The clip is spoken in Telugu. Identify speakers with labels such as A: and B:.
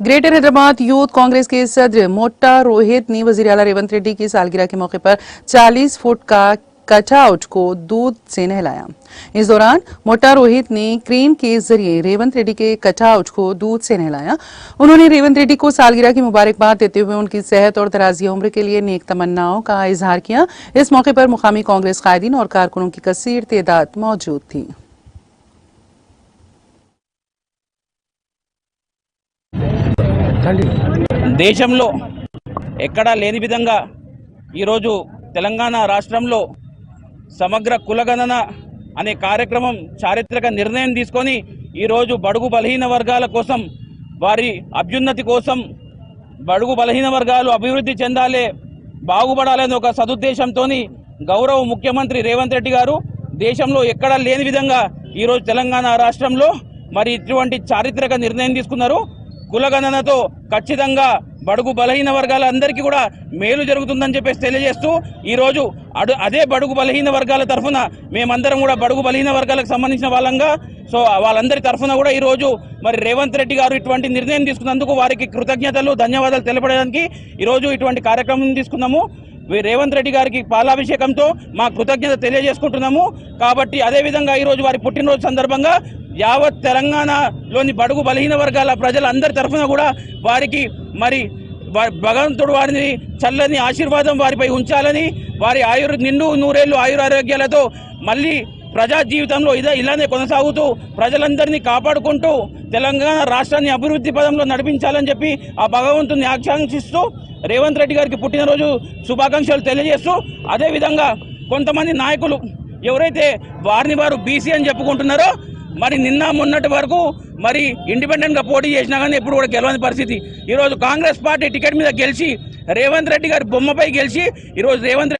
A: ग्रेटर हैदराबाद यूथ कांग्रेस के सदर मोटा रोहित ने वजीर आला रेवंत रेड्डी की सालगिरह के मौके पर 40 फुट का कटआउट को दूध से नहलाया। इस दौरान मोटा रोहित ने क्रेन के जरिए रेवंत रेड्डी के कटआउट को दूध से नहलाया। उन्होंने रेवंत रेड्डी को सालगिरह की मुबारकबाद देते हुए उनकी सेहत और दराजी उम्र के लिए नेक तमन्नाओं का इजहार किया। इस मौके पर मुकामी कांग्रेस कायदीन और कारकुनों की कसीर तादाद मौजूद थी।
B: దేశంలో ఎక్కడా లేని విధంగా ఈరోజు తెలంగాణ రాష్ట్రంలో సమగ్ర కులగణన అనే కార్యక్రమం చారిత్రక నిర్ణయం తీసుకొని ఈరోజు బడుగు బలహీన వర్గాల కోసం వారి అభ్యున్నతి కోసం బడుగు బలహీన వర్గాలు అభివృద్ధి చెందాలి బాగుపడాలనే ఒక సదుద్దేశంతో గౌరవ ముఖ్యమంత్రి రేవంత్ రెడ్డి గారు దేశంలో ఎక్కడా లేని విధంగా ఈరోజు తెలంగాణ రాష్ట్రంలో మరి ఇటువంటి చారిత్రక నిర్ణయం తీసుకున్నారు। కులగణనతో ఖచ్చితంగా బడుగు బలహీన వర్గాలందరికీ కూడా మేలు జరుగుతుందని చెప్పేసి తెలియజేస్తూ ఈరోజు అదే బడుగు బలహీన వర్గాల తరఫున మేమందరం కూడా బడుగు బలహీన వర్గాలకు సంబంధించిన వాళ్ళంగా సో వాళ్ళందరి తరఫున కూడా ఈరోజు మరి రేవంత్ రెడ్డి గారు ఇటువంటి నిర్ణయం తీసుకున్నందుకు వారికి కృతజ్ఞతలు ధన్యవాదాలు తెలపడానికి ఈరోజు ఇటువంటి కార్యక్రమం తీసుకున్నాము। రేవంత్ రెడ్డి గారికి పాలాభిషేకంతో మా కృతజ్ఞత తెలియజేసుకుంటున్నాము। కాబట్టి అదేవిధంగా ఈరోజు వారి పుట్టినరోజు సందర్భంగా యావత్ తెలంగాణలోని బడుగు బలహీన వర్గాల ప్రజలందరి తరఫున కూడా వారికి మరి భగవంతుడు వారిని చల్లని ఆశీర్వాదం వారిపై ఉంచాలని వారి నిండు నూరేళ్లు ఆయురారోగ్యాలతో మళ్ళీ ప్రజా జీవితంలో ఇలానే కొనసాగుతూ ప్రజలందరినీ కాపాడుకుంటూ తెలంగాణ రాష్ట్రాన్ని అభివృద్ధి పదంలో నడిపించాలని చెప్పి ఆ భగవంతుని ఆకాంక్షిస్తూ రేవంత్ రెడ్డి గారికి పుట్టినరోజు శుభాకాంక్షలు తెలియజేస్తూ అదేవిధంగా కొంతమంది నాయకులు ఎవరైతే వారిని వారు బీసీ అని చెప్పుకుంటున్నారో మరి నిన్న మొన్నటి వరకు మరి ఇండిపెండెంట్ గా పోటీ చేసినా కానీ ఎప్పుడు కూడా గెలవని పరిస్థితి ఈరోజు కాంగ్రెస్ పార్టీ టికెట్ మీద గెలిచి రేవంత్ రెడ్డి గారి బొమ్మపై గెలిచి ఈరోజు రేవంత్